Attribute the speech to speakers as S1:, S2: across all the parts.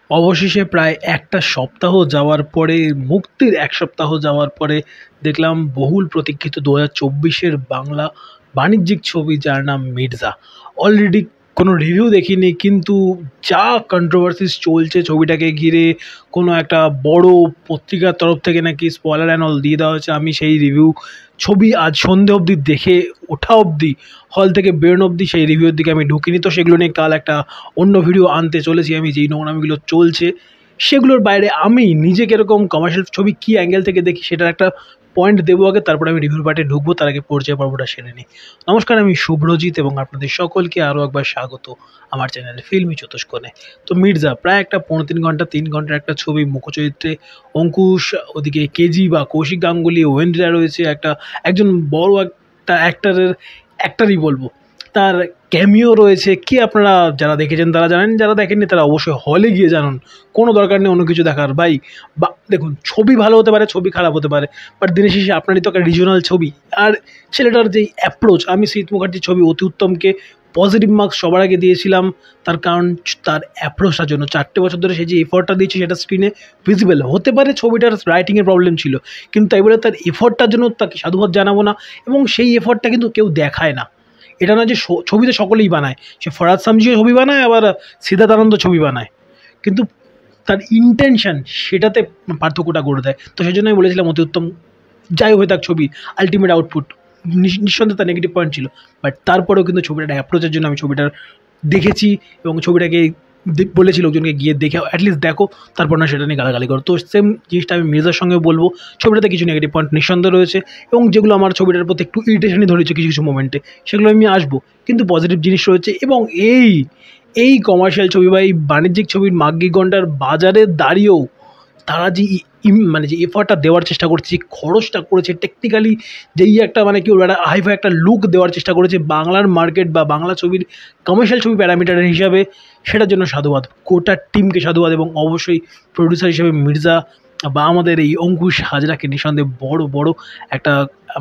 S1: অবশেষে প্রায় একটা সপ্তাহ যাওয়ার পরে, মুক্তির ১ সপ্তাহ যাওয়ার পরে দেখলাম বহুল প্রতীক্ষিত ২০২৪-এর বাংলা বাণিজ্যিক ছবি যার নাম 'মির্জা'। অলরেডি কোনো রিভিউ দেখিনি, কিন্তু যা কন্ট্রোভার্সিস চলছে ছবিটাকে ঘিরে, কোনো একটা বড় পত্রিকার তরফ থেকে নাকি স্পয়লার অ্যান্ড অল দিয়ে দেওয়া হয়েছে। আমি সেই রিভিউ ছবি আজ সন্ধে অবধি দেখে ওঠা অবধি, হল থেকে বেরোনো অবধি সেই রিভিউর দিকে আমি ঢুকিনি। তো সেগুলো নিয়ে কাল একটা অন্য ভিডিও আনতে চলেছি। আমি যেই নোংরামিগুলো চলছে সেগুলোর বাইরে আমি নিজে কীরকম কমার্শিয়াল ছবি কী অ্যাঙ্গেল থেকে দেখি সেটার একটা পয়েন্ট দেবো আগে, তারপরে আমি রিভিউর পার্টে ঢুকবো। তার আগে পরিচয় পর্বটা সেরে নিই। নমস্কার, আমি শুভ্রজিৎ এবং আপনাদের সকলকে আরও একবার স্বাগত আমার চ্যানেল ফিল্মি চতুষ্কোণে। তো 'মির্জা' প্রায় একটা ৩.৫ ঘন্টার একটা ছবি। মুখ্যচরিত্রে অঙ্কুশ, ওদিকে কেজি বা কৌশিক গাঙ্গুলি, ওয়েন্দ্রিলা রয়েছে। একজন বড় একটা অ্যাক্টারই বলবো। তার ক্যামিও রয়েছে। কি আপনারা যারা দেখেছেন তারা জানেন, যারা দেখেননি তারা অবশ্যই হলে গিয়ে জানুন। কোনো দরকার নেই অন্য কিছু দেখার ভাই। বা দেখুন, ছবি ভালো হতে পারে, ছবি খারাপ হতে পারে, বাট দিনের শেষে আপনারই তো একটা রিজিওনাল ছবি। আর ছেলেটার যেই অ্যাপ্রোচ, আমি শীত মুখার্জির ছবি অতি উত্তমকে পজিটিভ মার্কস সবার আগে দিয়েছিলাম। তার কারণ তার অ্যাপ্রোচটার জন্য 4টে বছর ধরে সে যে এফর্টটা দিয়েছে সেটা স্ক্রিনে ভিজিবল। হতে পারে ছবিটার রাইটিংয়ের প্রবলেম ছিল, কিন্তু তাই বলে তার এফর্টটার জন্য তাকে সাধুবাদ জানাবো না। এবং সেই এফর্টটা কিন্তু কেউ দেখায় না। এটা না যে ছবিতে সকলেই বানায়, সে ফরহাদ সামজিও ছবি বানায়, আবার সিদ্ধার্থ আনন্দ ছবি বানায়, কিন্তু তার ইন্টেনশন সেটাতে পার্থক্যটা করে দেয়। তো সেই জন্য আমি বলেছিলাম অতি উত্তম যাই হয়ে থাক ছবি, আলটিমেট আউটপুট নিঃসন্দেহে তার নেগেটিভ পয়েন্ট ছিল। বাট তারপরেও কিন্তু ছবিটার অ্যাপ্রোচের জন্য আমি ছবিটার দেখেছি এবং ছবিটাকে বলেছি লোকজনকে গিয়ে দেখে অ্যাটলিস্ট দেখো, তারপর না সেটা নিয়ে গালাগালি করো। তো সেম জিনিসটা আমি মির্জার সঙ্গে বলবো। ছবিটাতে কিছু নেগেটিভ পয়েন্ট নিঃসন্দেহে রয়েছে, এবং যেগুলো আমার ছবিটার প্রতি একটু ইরিটেশনই ধরেছে কিছু কিছু মোমেন্টে, সেগুলো আমি আসবো। কিন্তু পজিটিভ জিনিস রয়েছে। এবং এই কমার্শিয়াল ছবি বা এই বাণিজ্যিক ছবির মাগ্গি ঘণ্টার বাজারে দাঁড়িয়েও তারা যে মানে যে এফর্টটা দেওয়ার চেষ্টা করছে, যে খরচটা করেছে টেকনিক্যালি, যেই একটা মানে কি একটা হাইফাই একটা লুক দেওয়ার চেষ্টা করেছে বাংলার মার্কেট বা বাংলা ছবির কমার্শিয়াল ছবি প্যারামিটারের হিসাবে, সেটার জন্য সাধুবাদ। গোটা টিমকে সাধুবাদ, এবং অবশ্যই প্রডিউসার হিসেবে মির্জা বা আমাদের এই অঙ্কুশ হাজরাকে নিঃসন্দেহে বড় একটা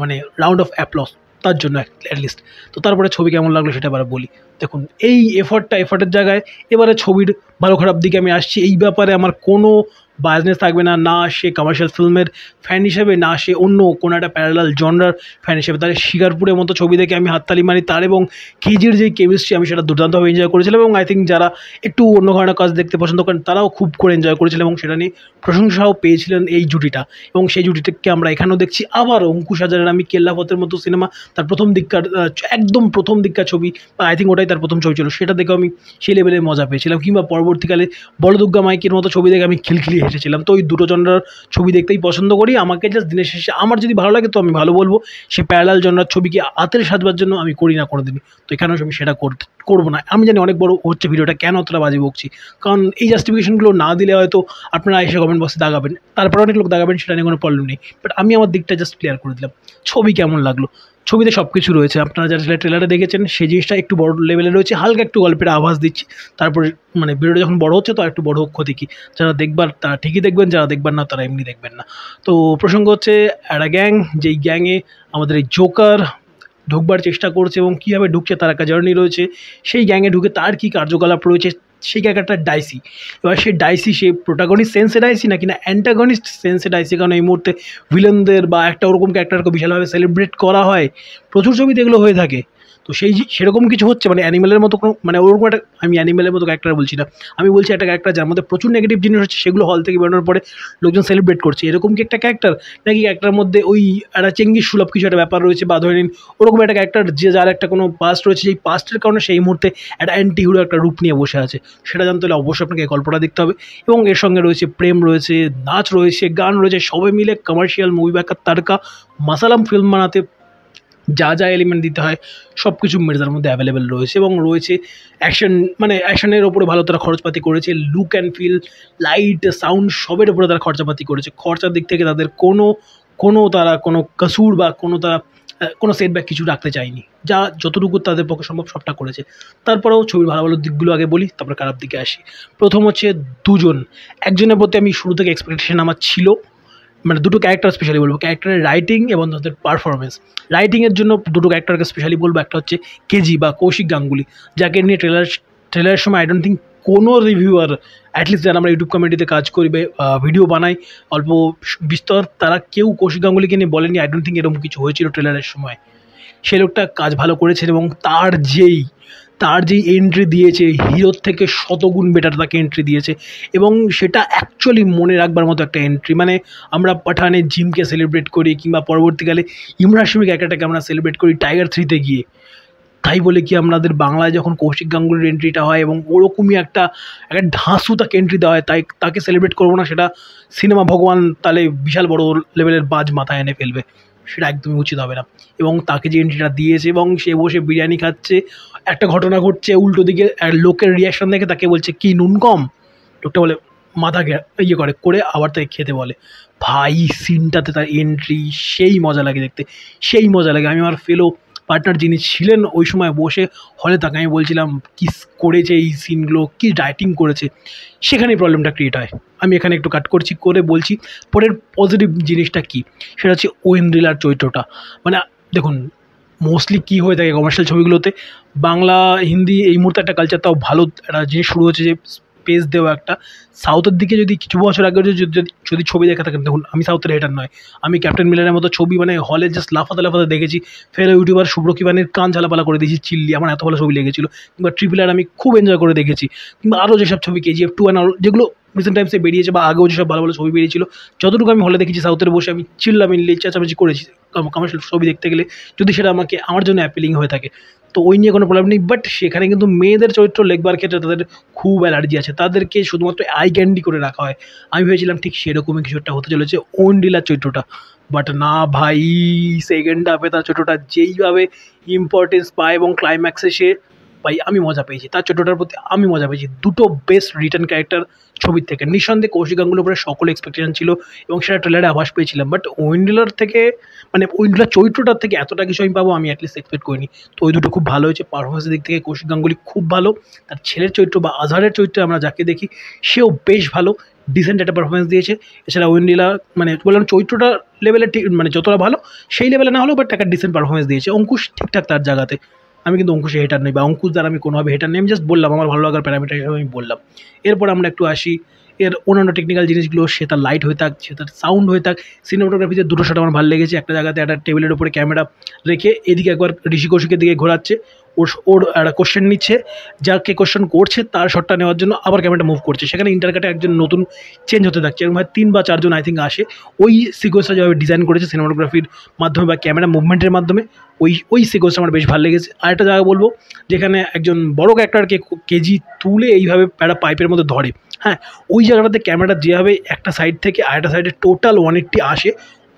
S1: মানে রাউন্ড অফ অ্যাপ্লস তার জন্য অ্যাটলিস্ট। তো তারপরে ছবি কেমন লাগলো সেটা এবার বলি। দেখুন, এই এফর্টের জায়গায় এবারে ছবির ভালো খারাপ দিকে আমি আসছি। এই ব্যাপারে আমার কোনো বায়াসনেস থাকবে না, না সে কমার্শিয়াল ফিল্মের ফ্যান হিসেবে, না সে অন্য কোনো একটা প্যারালাল জনরার ফ্যান হিসেবে। তার শিকারপুরের মতো ছবি দেখে আমি হাততালি মারি। তার এবং কেজির যেই কেমিস্ট্রি, আমি সেটা দুর্দান্তভাবে এনজয় করেছিলাম, এবং আই থিঙ্ক যারা একটু অন্য ধরনের কাজ দেখতে পছন্দ করেন তারাও খুব করে এনজয় করেছিলেন, এবং সেটা নিয়ে প্রশংসাও পেয়েছিলেন এই জুটিটা। এবং সেই জুটিটাকে আমরা এখানেও দেখছি। আবার অঙ্কুশ হাজারের আমি কেল্লাফতের মতো সিনেমা, তার একদম প্রথম দিককার ছবি, বা আই থিঙ্ক ওটাই তার প্রথম ছবি ছিল, সেটা দেখেও আমি সেই লেভেলে মজা পেয়েছিলাম। কিংবা পরবর্তীকালে বড়দুর্গা মাইকের মতো ছবি দেখে আমি খিলখিলি হেসেছিলাম। তো ওই দুটো জনরার ছবি দেখতেই পছন্দ করি। আমাকে জাস্ট দিনের শেষে আমার যদি ভালো লাগে তো আমি ভালো বলবো। সে প্যারালাল জনরার ছবিকে আতের সাজবার জন্য আমি করি না কোনোদিনই। তো এখানেও আমি সেটা করবো না। আমি জানি অনেক বড় হচ্ছে ভিডিওটা, কেন অতটা বাজে বকছি, কারণ এই জাস্টিফিকেশনগুলো না দিলে হয়তো আপনারা এসে কমেন্ট বক্সে দাগাবেন, তারপর অনেক লোক দাগাবেন, সেটা নিয়ে কোনো প্রবলেম নেই। বাট আমি আমার দিকটা জাস্ট ক্লিয়ার করে দিলাম। ছবি কেমন লাগলো? ছবিতে সব কিছু রয়েছে। আপনারা যারা ট্রেলারে দেখেছেন সেই জিনিসটা একটু বড় লেভেলে রয়েছে, হালকা একটু গল্পের আভাস দিচ্ছি। তারপরে মানে ভিডিওটা যখন বড় হচ্ছে তো একটু বড় হোক ক্ষতি কী। যারা দেখবার তারা ঠিকই দেখবেন, যারা দেখবেন না তারা এমনি দেখবেন না। তো প্রসঙ্গ হচ্ছে একটা গ্যাং, যেই গ্যাংয়ে আমাদের এই জোকার ঢুকবার চেষ্টা করছে, এবং কীভাবে ঢুকছে তার একটা জার্নি রয়েছে। সেই গ্যাংয়ে ঢুকে তার কী কার্যকলাপ রয়েছে, সেই ক্যারেক্টারটা ডাইসি। এবার সে ডাইসি, সে প্রোটাগনিস্ট সেন্সে ডাইসি নাকি না অ্যান্টাগনিস্ট সেন্সে ডাইসি, কারণ এই মুহূর্তে ভিলেনদের বা একটা ওরকম ক্যারেক্টারকে বিশালভাবে সেলিব্রেট করা হয়। প্রচুর ছবিতে এগুলো হয়ে থাকে। তো সেরকম কিছু হচ্ছে, মানে অ্যানিমেলের মতো কোনো, মানে ওরকম একটা, আমি অ্যানিমেলের মতো ক্যারেক্টার বলছি না, আমি বলছি একটা ক্যারেক্টার যার মধ্যে প্রচুর নেগেটিভ জিনিস হচ্ছে, সেগুলো হল থেকে বেরোনোর পরে লোকজন সেলিব্রেট করছে। এরকম কি একটা ক্যারেক্টার, নাকি ক্যারেক্টারের মধ্যে ওই একটা চেঙ্গিস সুলভ কিছু একটা ব্যাপার রয়েছে, বা ধরে নিন ওরকম একটা ক্যারেক্টার যার একটা কোনো পাস্ট রয়েছে, যেই পাস্টের কারণে সেই মুহূর্তে একটা অ্যান্টি হিরো একটা রূপ নিয়ে বসে আছে। সেটা জানতে হলে অবশ্যই আপনাকে এই গল্পটা দেখতে হবে। এবং এর সঙ্গে রয়েছে প্রেম রয়েছে, নাচ রয়েছে, গান রয়েছে, সবে মিলে কমার্শিয়াল মুভি বা একটা তারকা মাসালাম ফিল্ম বানাতে যা এলিমেন্ট দিতে হয় সব কিছু মির্জার মধ্যে অ্যাভেলেবেল রয়েছে। এবং রয়েছে অ্যাকশন, মানে অ্যাকশনের ওপরে ভালো তারা খরচপাতি করেছে। Look and feel, light, sound সবের ওপরে তারা খরচাপাতি করেছে। খরচার দিক থেকে তাদের তারা কোনো কসুর বা কোনো সেটব্যাক কিছু রাখতে চায়নি। যা যতটুকু তাদের পক্ষে সম্ভব সবটা করেছে। তারপরেও ছবির ভালো দিকগুলো আগে বলি, তারপর খারাপ দিকে আসি। প্রথম হচ্ছে দুজন, একজনের প্রতি আমি শুরু থেকে এক্সপেকটেশন আমার ছিল, মানে দুটো ক্যারেক্টার স্পেশালি বলবো, ক্যারেক্টারের রাইটিং এবং তাদের পারফরমেন্স। রাইটিংয়ের জন্য দুটো ক্যারেক্টারকে স্পেশালি বলবো। একটা হচ্ছে কেজি বা কৌশিক গাঙ্গুলি, যাকে নিয়ে ট্রেলারের সময় আই ডোন্ট থিঙ্ক কোনো রিভিউয়ার অ্যাটলিস্ট যারা আমরা ইউটিউব কমিউনিটিতে কাজ করি বা ভিডিও বানাই অল্প বিস্তর, তারা কেউ কৌশিক গাঙ্গুলিকে নিয়ে বলেনি আই ডোন্ট থিঙ্ক এরকম কিছু হয়েছিল ট্রেলারের সময়। সে লোকটা কাজ ভালো করেছেন এবং তার যেই এন্ট্রি দিয়েছে হিরোর থেকে শতগুণ বেটার তাকে এন্ট্রি দিয়েছে, এবং সেটা অ্যাকচুয়ালি মনে রাখবার মতো একটা এন্ট্রি। মানে আমরা পাঠানে জিমকে সেলিব্রেট করি, কিংবা পরবর্তীকালে ইমরান হাশমির ক্যারেক্টারটাকে আমরা সেলিব্রেট করি টাইগার 3-তে গিয়ে, তাই বলে কি আমাদের বাংলায় যখন কৌশিক গাঙ্গুলির এন্ট্রিটা হয় এবং ওরকমই একটা ধাঁসু তাকে এন্ট্রি দেওয়া হয়, তাকে সেলিব্রেট করবো না, সেটা সিনেমা ভগবান তাহলে বিশাল বড় লেভেলের বাজ মাথায় এনে ফেলবে, সেটা একদমই উচিত হবে না। এবং তাকে যে এন্ট্রিটা দিয়েছে এবং সে বসে বিরিয়ানি খাচ্ছে, একটা ঘটনা ঘটছে, উল্টো দিকে লোকের রিয়াকশন দেখে তাকে বলছে কি নুন কম, লোকটা বলে মাথাকে করে আবার তাকে খেতে বলে। ভাই সিনটাতে তার এন্ট্রি সেই মজা লাগে দেখতে, সেই মজা লাগে। আমি আমার ফেলো পার্টনার যিনি ছিলেন ওই সময় বসে হলে, তাকে আমি বলছিলাম কি করেছে এই সিনগুলো, কি রাইটিং করেছে, সেখানেই প্রবলেমটা ক্রিয়েট হয়। আমি এখানে একটু কাট করছি করে বলছি পরের পজিটিভ জিনিসটা কি, সেটা হচ্ছে ঐন্দ্রিলার চরিত্রটা। মানে দেখুন মোস্টলি কী হয়ে থাকে কমার্শিয়াল ছবিগুলোতে, বাংলা হিন্দি এই মুহূর্তে একটা কালচার, তাও ভালো একটা জিনিস শুরু হচ্ছে যে স্পেস দেওয়া একটা। সাউথের দিকে যদি কিছু বছর আগে যদি ছবি দেখে থাকেন, দেখুন আমি সাউথের হেটার নয়, আমি ক্যাপ্টেন মিলারের মতো ছবি মানে হলে জাস্ট লাফাতে লাফাতে দেখেছি, ফের ইউটিউবার শুভ্র কিবানের কান ঝালাপালা করে দিয়েছি চিল্লি, আমার এত ভালো ছবি লেগেছিলো। কিংবা ট্রিপল আর আমি খুব এনজয় করে দেখেছি, কিংবা আরও যেসব ছবি KGF 2 অ্যান্ড অল যেগুলো রিসেন্ট টাইমসে বেরিয়েছে, বা আগেও যেসব ভালো ভালো ছবি বেরিয়েছিল, যতটুকু আমি হলে দেখেছি সাউথের বসে আমি চিল্লামিল্লি চেঁচামেচি করেছি কমার্শিয়াল ছবি দেখতে গেলে, যদি সেটা আমার জন্য অ্যাপিলিং হয়ে থাকে, তো ওই নিয়ে কোনো প্রবলেম নেই। বাট সেখানে কিন্তু মেয়েদের চরিত্র লেখবার ক্ষেত্রে তাদের খুব অ্যালার্জি আছে, তাদেরকে শুধুমাত্র আই ক্যান্ডি করে রাখা হয়। আমি ভেবেছিলাম ঠিক সেরকমই কিছু একটা হতে চলেছে ঐন্দ্রিলার চরিত্রটা, বাট না ভাই, সেকেন্ড হাফে তার চরিত্রটা যেইভাবে ইম্পর্টেন্স পায় এবং ক্লাইম্যাক্সে সে, ভাই আমি মজা পেয়েছি তার চরিত্রটার প্রতি, আমি মজা পেয়েছি। দুটো বেস্ট রিটার্ন ক্যারেক্টার ছবির থেকে। নিঃসন্দেহে কৌশিক গাঙ্গুলির উপরে সকল এক্সপেকটেশন ছিল এবং সেটা ট্রেলারে আভাস পেয়েছিলাম, বাট ঐন্দ্রিলার থেকে মানে ঐন্দ্রিলার চরিত্রটার থেকে এতটা কিছু আমি পাবো আমি অ্যাটলিস্ট এক্সপেক্ট করিনি। তো ওই দুটো খুব ভালো হয়েছে। পারফরমেন্সের দিক থেকে কৌশিক গাঙ্গুলি খুব ভালো, তার ছেলের চরিত্র বা আজহারের চরিত্রে আমরা যাকে দেখি সেও বেশ ভালো, ডিসেন্ট একটা পারফরমেন্স দিয়েছে। এছাড়া ঐন্দ্রিলা মানে বললাম চরিত্রটা লেভেলে ঠিক মানে যতটা ভালো সেই লেভেলে না হলেও বাট একটা ডিসেন্ট পারফরমেন্স দিয়েছে। অঙ্কুশ ঠিকঠাক তার জায়গাতে, আমি কিন্তু অঙ্কুশে হেটার নেই বা অঙ্কুশ দ্বারা আমি কোনোভাবে হেটার নেই, আমি জাস্ট বললাম আমার ভালো লাগার প্যারামিটার হিসেবে আমি বললাম। এরপর আমরা একটু আসি এর অন্যান্য টেকনিক্যাল জিনিসগুলো, সে তার লাইট হয়ে থাক, সে তার সাউন্ড হয়ে থাক, সিনেমাটোগ্রাফিতে দুটো শট আমার ভালো লেগেছে। একটা জায়গাতে একটা টেবিলের উপরে ক্যামেরা রেখে এদিকে একবার ঋষি কৌশিকের দিকে ঘোরাচ্ছে, ওর একটা কোশ্চেন নিচ্ছে, যাকে কোশ্চেন করছে তার শটটা নেওয়ার জন্য আবার ক্যামেরাটা মুভ করছে, সেখানে ইন্টারকাটে একজন নতুন চেঞ্জ হতে থাকছে, এবং 3 বা 4 জন আই থিঙ্ক আসে। ওই সিকোয়েন্সটা যেভাবে ডিজাইন করেছে সিনেমাটোগ্রাফির মাধ্যমে বা ক্যামেরা মুভমেন্টের মাধ্যমে, ওই সিকোয়েন্সটা আমার বেশ ভালো লেগেছে। আরেকটা জায়গা বলবো যেখানে একজন বড় ক্যারেক্টারকে কেজি তুলে এইভাবে একটা পাইপের মধ্যে ধরে, হ্যাঁ ওই জায়গাটাতে ক্যামেরাটা যেভাবে একটা সাইড থেকে আরেকটা সাইডে টোটাল 180 আসে,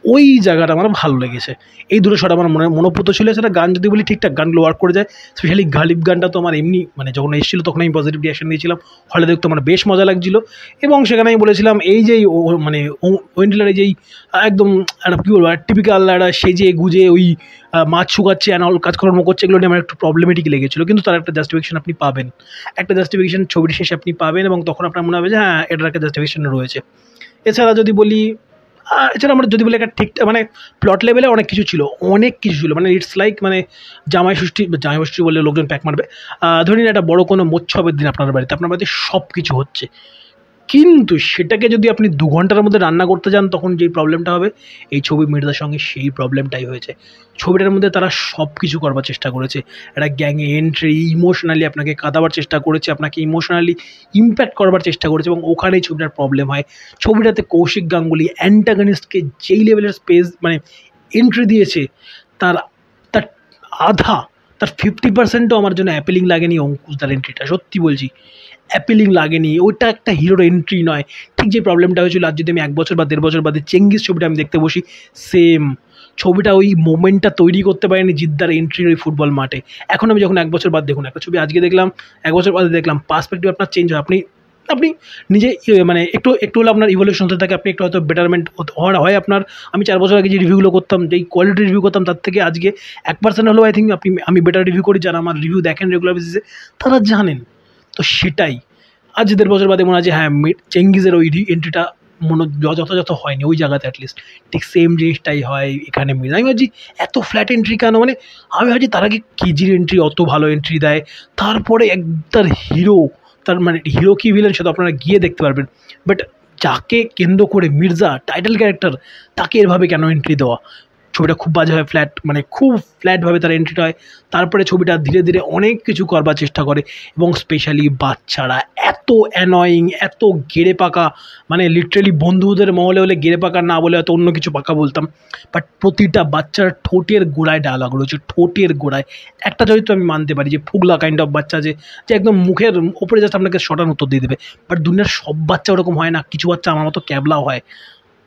S1: ওই জায়গাটা আমার ভালো লেগেছে। এই দুটো শট আমার মনোপুত ছিল। সেটা গান যদি বলি ঠিকঠাক গানগুলো ওয়ার্ক করে যায়, স্পেশালি গালিব গানটা তো আমার এমনি মানে যখন এসেছিলো তখন আমি পজিটিভ রিয়াকশন দিয়েছিলাম, হলে দেখতে আমার বেশ মজা লাগছিলো। এবং সেখানে আমি বলেছিলাম এই যেই মানে ঐন্দ্রিলার যেই একদম একটা কী বলবো টিপিক্যাল একটা সেজে গুজে ওই মাছ শুকাচ্ছে অ্যান্ড অল কাজকর্ম করছে, এগুলো নিয়ে আমার একটু প্রবলেমেটিক লেগেছিলো, কিন্তু তার একটা জাস্টিফিকেশন আপনি পাবেন, একটা জাস্টিফিকেশন ছবির শেষে আপনি পাবেন, এবং তখন আপনার মনে হবে যে হ্যাঁ এটার একটা জাস্টিফিকেশন রয়েছে। এছাড়া যদি বলি এছাড়া আমরা যদি বলি একটা ঠিক মানে প্লট লেভেলে অনেক কিছু ছিল মানে ইটস লাইক মানে জামাই ষষ্ঠী বললে লোকজন প্যাক মারবে। ধরে নিন একটা বড় কোনো মোৎসবের দিন আপনার বাড়িতে সব কিছু হচ্ছে, কিন্তু সেটাকে যদি আপনি 2 ঘন্টার মধ্যে রান্না করতে যান তখন যেই প্রবলেমটা হবে, এই ছবি মির্জার সঙ্গে সেই প্রবলেমটাই হয়েছে। ছবিটার মধ্যে তারা সব কিছু করবার চেষ্টা করেছে, একটা গ্যাংয়ে এন্ট্রি, ইমোশনালি আপনাকে কাঁদাবার চেষ্টা করেছে, আপনাকে ইমোশনালি ইম্প্যাক্ট করবার চেষ্টা করেছে, এবং ওখানেই ছবিটার প্রবলেম হয়। ছবিটাতে কৌশিক গাঙ্গুলি অ্যান্টাগনিস্টকে যেই লেভেলের স্পেস মানে এন্ট্রি দিয়েছে, তার তার আধা তার 50%ও আমার জন্য অ্যাপিলিং লাগেনি অঙ্কুশদার এন্ট্রিটা, সত্যি বলছি অ্যাপিলিং লাগেনি। ওইটা একটা হিরোর এন্ট্রি নয়। ঠিক যে প্রবলেমটা হয়েছিল, আর যদি আমি 1 বছর বা 1.5 বছর বাদে চেঙ্গিস ছবিটা আমি দেখতে বসি, সেম ছবিটা ওই মোমেন্টটা তৈরি করতে পারেনি জিদ্দার এন্ট্রির ওই ফুটবল মাঠে। এখন আমি যখন 1 বছর বাদ দেখুন একটা ছবি, আজকে দেখলাম 1 বছর বাদে দেখলাম, পার্সপেক্টিভ আপনার চেঞ্জ হয়, আপনি নিজে মানে একটু হলে আপনার ইভলিউশন হতে থাকে, আপনি একটু হয়তো বেটারমেন্ট হয় আপনার। আমি 4 বছর আগে যে রিভিউগুলো করতাম, যেই কোয়ালিটি রিভিউ করতাম, তার থেকে আজকে 1% হলেও আই থিঙ্ক আমি বেটার রিভিউ করি। যারা আমার রিভিউ দেখেন রেগুলার বেসিসে তারা জানেন। তো সেটাই আজ 1.5 বছর বাদে মনে হয় যে হ্যাঁ চেঙ্গিজের ওই এন্ট্রিটা যথাযথ হয়নি ওই জায়গাতে, অ্যাটলিস্ট ঠিক সেম জিনিসটাই হয় এখানে মিল। আমি ভাবছি এত ফ্ল্যাট এন্ট্রি কেন, মানে আমি ভাবছি তার আগে কেজির এন্ট্রি অত ভালো এন্ট্রি দেয়, তারপরে একটার হিরো তার মানে হিরো কি ভিলেন সেটা আপনারা গিয়ে দেখতে পারবেন। বাট যাকে কেন্দ্র করে মির্জা টাইটেল ক্যারেক্টার, তাকে এভাবে কেন এন্ট্রি দেওয়া? ছবিটা খুব বাজে হয়, ফ্ল্যাট, মানে খুব ফ্ল্যাটভাবে তার এন্ট্রিটা হয়। তারপরে ছবিটা ধীরে ধীরে অনেক কিছু করবার চেষ্টা করে, এবং স্পেশালি বাচ্চারা এত অ্যানয়িং, এত গেড়ে পাকা, মানে লিটারেলি বন্ধুদের মহলে হলে গেড়ে পাকা না বলে হয়তো অন্য কিছু পাকা বলতাম। বাট প্রতিটা বাচ্চার ঠোঁটের গোড়ায় ডায়ালগ রয়েছে, ঠোঁটের গোড়ায়। একটা চরিত্র আমি মানতে পারি যে ফুগলা কাইন্ড অফ বাচ্চা, যে যে একদম মুখের ওপরে জাস্ট আপনাকে শটান উত্তর দিয়ে দেবে। বাট দুনিয়ার সব বাচ্চা ওরকম হয় না, কিছু বাচ্চা আমার মতো ক্যাবলাও হয়,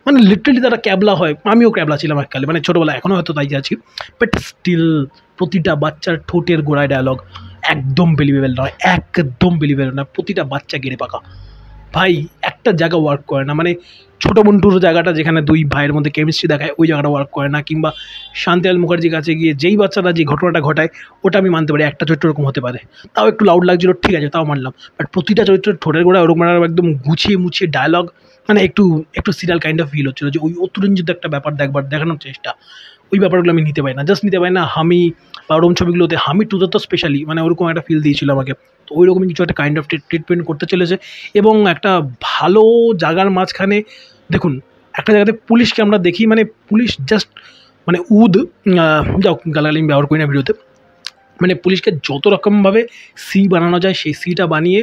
S1: মানে লিটারেলি তারা ক্যাবলা হয়। আমিও ক্যাবলা ছিলাম এককালে, মানে ছোটোবেলায়, এখনও হয়তো তাই আছি। বাট স্টিল প্রতিটা বাচ্চার ঠোঁটের গোড়ায় ডায়লগ একদম বিলিভেবল নয়, একদম বিলিভেবল নয়। প্রতিটা বাচ্চা গেড়ে পাকা ভাই, একটা জায়গা ওয়ার্ক করে না। মানে ছোটো মন্টুর জায়গাটা যেখানে দুই ভাইয়ের মধ্যে কেমিস্ট্রি দেখায়, ওই জায়গাটা ওয়ার্ক করে না। কিংবা শান্তিলাল মুখার্জির কাছে গিয়ে যেই বাচ্চাটা যে ঘটনাটা ঘটায়, ওটা আমি মানতে পারি একটা চরিত্র ওরকম হতে পারে, তাও একটু লাউড লাগছিল, ঠিক আছে, তাও মানলাম। বাট প্রতিটা চরিত্রের ঠোঁটের গোড়ায় ওরকম একদম গুছিয়ে মুছিয়ে ডায়লগ, মানে একটু একটু সিরিয়াল কাইন্ড অফ ফিল হচ্ছিলো, যে ওই অতুরঞ্জিত একটা ব্যাপার দেখানোর চেষ্টা, ওই ব্যাপারগুলো আমি নিতে পারি না, জাস্ট নিতে পারি না। হামি বা ওরকম ছবিগুলোতে, হামি টুতে তো স্পেশালি, মানে ওরকম একটা ফিল দিয়েছিল আমাকে। তো ওই রকমই কিছু একটা কাইন্ড অফ ট্রিটমেন্ট করতে চলেছে। এবং একটা ভালো জায়গার মাঝখানে দেখুন, একটা জায়গাতে পুলিশকে আমরা দেখি, মানে পুলিশ জাস্ট মানে যাও গালাগালি আমি ব্যবহার করি না ভিডিওতে, মানে পুলিশকে যত রকমভাবে সি বানানো যায় সেই সিটা বানিয়ে,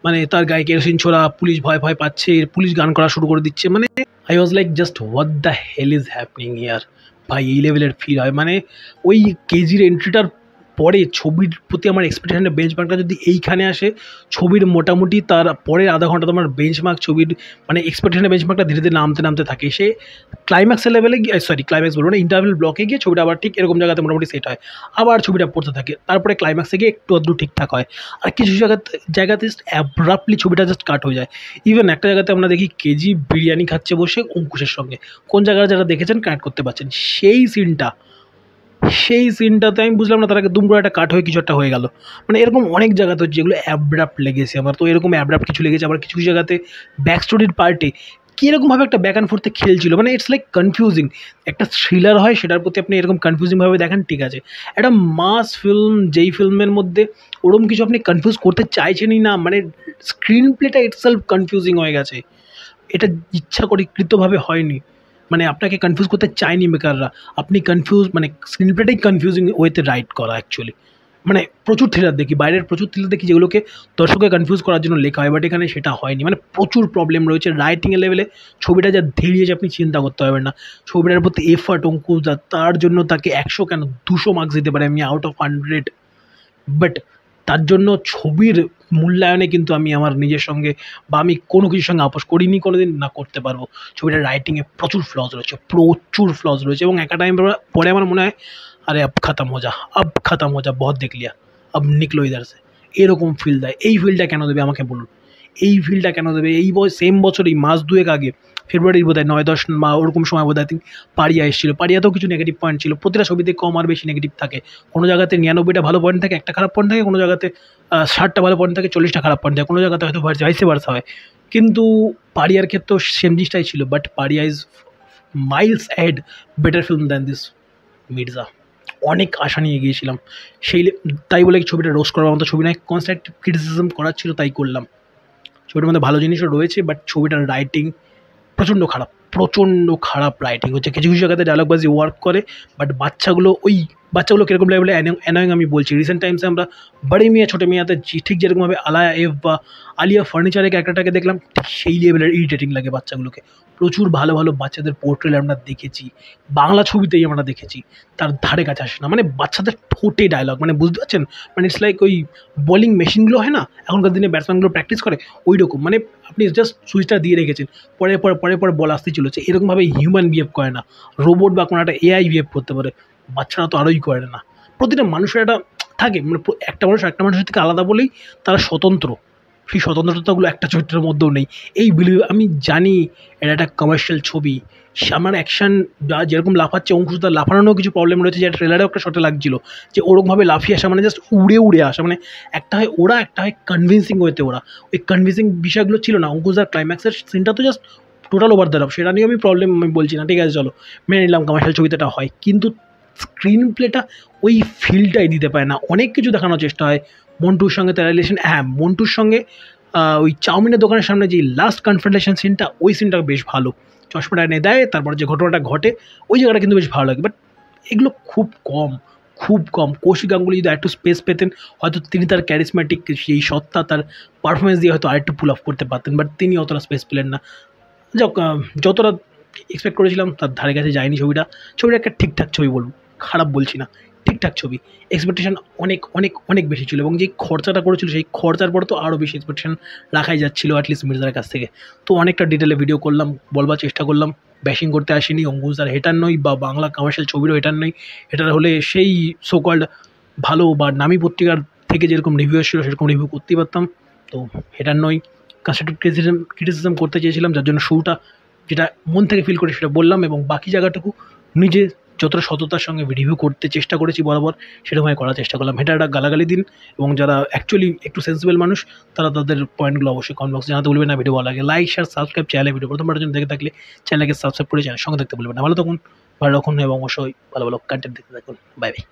S1: মানে তার গায়ে কেরোসিন ছোড়া, পুলিশ ভয় ভয় পাচ্ছে, পুলিশ গান করা শুরু করে দিচ্ছে। মানে I was like just what the hell is happening here. ভাই এই লেভেলের ফিল হয়, মানে ওই কেজির এন্ট্রিটার পরে ছবির প্রতি আমার এক্সপেকটেশনের বেঞ্চমার্কটা যদি এইখানে আসে, ছবির মোটামুটি তার পরের আধা ঘন্টা তোমার বেঞ্চমার্ক, ছবির মানে এক্সপেকটেশনের বেঞ্চমার্কটা ধীরে ধীরে নামতে নামতে থাকে। সে ক্লাইম্যাক্সের লেভেলে গিয়ে, ক্লাইম্যাক্স বলবো না, ইন্টারভেল ব্লকে গিয়ে ছবিটা আবার ঠিক এরকম জায়গাতে মোটামুটি সেট হয়, আবার ছবিটা পড়তে থাকে। তারপরে ক্লাইম্যাক্সে গিয়ে একটু আধটু ঠিকঠাক হয়, আর কিছু জায়গাতে অ্যাব্রাপ্টলি ছবিটা জাস্ট কাট হয়ে যায়। ইভেন একটা জায়গাতে আমরা দেখি কেজি বিরিয়ানি খাচ্ছে বসে অঙ্কুশের সঙ্গে, কোন জায়গায় যারা দেখেছেন কানেক্ট করতে পারছেন, সেই সিনটাতে আমি বুঝলাম না, তার আগে দুম করে একটা কাট হয়ে কিছু একটা হয়ে গেল। মানে এরকম অনেক জায়গাতে হচ্ছে যেগুলো অ্যাব্রাপ্ট লেগেছে আমার, তো এরকম অ্যাব্রাপ্ট কিছু লেগেছে। আবার কিছু জায়গাতে ব্যাক স্টোরির পার্টে কীরকমভাবে একটা ব্যাক অ্যান্ড ফোর্থে খেলছিল, মানে ইটস লাইক কনফিউজিং। একটা থ্রিলার হয়, সেটার প্রতি আপনি এরকম কনফিউজিংভাবে দেখেন, ঠিক আছে। একটা মাস ফিল্ম, যেই ফিল্মের মধ্যে ওরকম কিছু আপনি কনফিউজ করতে চাইছেনই না, মানে স্ক্রিন প্লেটা ইটসেলফ কনফিউজিং হয়ে গেছে, এটা ইচ্ছা কৃতভাবে হয়নি। মানে আপনাকে কনফিউজ করতে চায়নি মেকাররা, আপনি কনফিউজ, মানে স্ক্রিন প্লেটাই কনফিউজিং ওয়েতে রাইট করা অ্যাকচুয়ালি। মানে প্রচুর থ্রিলার দেখি, বাইরের প্রচুর থ্রিলার দেখি যেগুলোকে দর্শককে কনফিউজ করার জন্য লেখা হয়, বাট এখানে সেটা হয়নি। মানে প্রচুর প্রবলেম রয়েছে রাইটিংয়ের লেভেলে, ছবিটা যা ধীরিয়েছে আপনি চিন্তা করতে পারবেন না। ছবিটার প্রতি এফার্ট অঙ্কুশ দা, তার জন্য তাকে 100 কেন 200 মার্কস দিতে পারে আমি আউট অফ 100। বাট তার জন্য ছবির মূল্যায়নে কিন্তু আমি আমার নিজের সঙ্গে, বা আমি কোনো কিছুর সঙ্গে আপোস করিনি কোনোদিন, না করতে পারবো। ছবিটার রাইটিংয়ে প্রচুর ফ্লজ রয়েছে, এবং একটা টাইম পরে আমার মনে হয় আরে আব খতম হো যা বহুত দেখ লিয়া, আব নিকলো ইধার সে, এরকম ফিল দেয়। এই ফিলটা কেন দেবে আমাকে বলুন, এই ফিলটা কেন দেবে? এই সেম বছরই মাস দুয়েক আগে, ফেব্রুয়ারির বোধহয় 9-10 বা ওরকম সময় বোধহয় থিঙ্ক পারিয়া এসেছিলো। পারিয়াতেও কিছু নেগেটিভ পয়েন্ট ছিল, প্রতিটা ছবিতে কম আর বেশি নেগেটিভ থাকে। কোনো জায়গাতে 99টা ভালো পয়েন্ট থাকে, একটা খারাপ পয়েন্ট থাকে, কোনো জায়গাতে 60টা ভালো পয়েন্ট থাকে, 40টা খারাপ পয়েন্ট থাকে, কোনো জায়গাতে হয়তো ভাইসে ভার্সা হয়। কিন্তু পারিয়ার ক্ষেত্রেও সেম জিনিসটাই ছিল, বাট পারিয়া is Miles ahead, better film than this Mirza. অনেক আশা নিয়ে গিয়েছিলাম, তাই বলে ছবিটা রোস্ট করার মতো ছবি নয়, কনস্ট্রাকটিভ ক্রিটিসিজম করার ছিল, তাই করলাম। ছবিটার মধ্যে ভালো জিনিসও রয়েছে, বাট ছবিটার রাইটিং প্রচণ্ড খারাপ রাইটিং হচ্ছে। কিছু জায়গাতে ডায়লগবাজি ওয়ার্ক করে, বাট বাচ্চাগুলো কীরকম লেভেলে অ্যানোয়িং আমি বলছি। রিসেন্ট টাইমসে আমরা বড়ি মিয়া ছোটো মিয়াতে ঠিক যেরকমভাবে আলায়া এফ বা আলিয়া ফার্নিচারের ক্যারেক্টারটাকে দেখলাম, ঠিক সেই লেভেলের ইরিটেটিং লাগে বাচ্চাগুলোকে। প্রচুর ভালো বাচ্চাদের পোর্ট্রেল আমরা দেখেছি, বাংলা ছবিতেই আমরা দেখেছি, তার ধারে কাছে আসে না। মানে বাচ্চাদের ঠোঁটে ডায়লগ, মানে বুঝতে পারছেন, মানে ইটস লাইক ওই বোলিং মেশিনগুলো হয় না এখনকার দিনে, ব্যাটসম্যানগুলো প্র্যাকটিস করে ওই রকম। মানে আপনি জাস্ট সুইচটা দিয়ে রেখেছেন, পরে বল আসতেই চলেছে, এরকমভাবে হিউম্যান বিহেভ করে না, রোবট বা কোনো একটা এআই বিহেভ করতে পারে। বাচ্চারা তো আরোই করে না। প্রতিটা মানুষের একটা থাকে, মানে একটা মানুষের থেকে আলাদা বলেই তারা স্বতন্ত্র, সেই স্বতন্ত্রতাগুলো একটা চরিত্রের মধ্যেও নেই। আমি জানি এটা একটা কমার্শিয়াল ছবি, আমার অ্যাকশান যা যেরকম লাফাচ্ছে, অঙ্কুশদার লাফানোরও কিছু প্রবলেম রয়েছে, যেটা ট্রেলারেও একটা শটে লাগছিলো, যে ওরকমভাবে লাফিয়ে আসা মানে জাস্ট উড়ে আসা, মানে একটা হয় ওরা, একটা হয় কনভিন্সিং ওয়েতে ওরা। ওই কনভিন্সিং বিষয়গুলো ছিল না। অঙ্কুশদার ক্লাইম্যাক্সের সিনটা তো just total over the top, সেটা নিয়ে আমি বলছি না, ঠিক আছে চলো মেনে নিলাম কমার্শিয়াল ছবিতে এটা হয়, কিন্তু স্ক্রিন প্লেটা ওই ফিলটাই দিতে পারে না। অনেক কিছু দেখানোর চেষ্টা হয়, মন্টুর সঙ্গে তার রিলেশন, হ্যাঁ মন্টুর সঙ্গে ওই চাউমিনের দোকানের সামনে যে লাস্ট কনফ্রন্টেশন সিনটা, ওই সিনটা বেশ ভালো। চশমাটা এনে দেয়, তারপর যে ঘটনাটা ঘটে ওই জায়গাটা কিন্তু বেশ ভালো লাগে। বাট এগুলো খুব কম, খুব কম। কৌশিক গাঙ্গুলি যদি একটু স্পেস পেতেন, হয়তো তিনি তার ক্যারিসম্যাটিক সেই সত্তা, তার পারফরমেন্স দিয়ে হয়তো আরেকটু পুল অফ করতে পারতেন, বাট তিনি অতটা স্পেস পেলেন না। যাক, যতটা এক্সপেক্ট করেছিলাম তার ধারে কাছে যায়নি ছবিটা। ছবিটা একটা ঠিকঠাক ছবি বলবো, খারাপ বলছি না, ঠিকঠাক ছবি। এক্সপেকটেশন অনেক অনেক অনেক বেশি ছিল, এবং যেই খরচাটা করেছিল সেই খরচার পরে তো আরও বেশি এক্সপেকটেশন রাখাই যাচ্ছিলো অ্যাটলিস্ট মির্জার কাছ থেকে। তো অনেকটা ডিটেলে ভিডিও করলাম, বলবার চেষ্টা করলাম। ব্যাশিং করতে আসিনি, অঙ্কুশদার হেটার নই বা বাংলা কমার্শিয়াল ছবিরও হেটার নই। হেটার হলে সেই সোকল্ড ভালো বা নামী পত্রিকার থেকে যেরকম রিভিউ এসেছিলো সেরকম রিভিউ করতেই পারতাম। তো হেটার নই, কনস্ট্রাকটিভ ক্রিটিসিজম করতে চেয়েছিলাম, যার জন্য শুরুটা যেটা মন থেকে ফিল করে সেটা বললাম, এবং বাকি জায়গাটুকু নিজে যতটা সততার সঙ্গে রিভিউ করতে চেষ্টা করেছি বরাবর সেরকমই করার চেষ্টা করলাম। এটা একটা গালাগালি দিন, এবং যারা অ্যাকচুয়ালি একটু সেন্সিবল মানুষ তারা তাদের পয়েন্টগুলো অবশ্যই কমেন্ট বক্সে জানাতে বলবেন না। ভিডিও ভালো লাগে লাইক, শেয়ার, সাবস্ক্রাইব, চ্যানেলে ভিডিও প্রথমবার জন্য দেখে থাকলে চ্যানেলকে সাবস্ক্রাইব করে চ্যানেলের সঙ্গে দেখতে বলবেন না। ভালো থাকুন, ভালো রাখুন, এবং অবশ্যই ভালো ভালো কন্টেন্ট দেখতে থাকুন। Bye bye.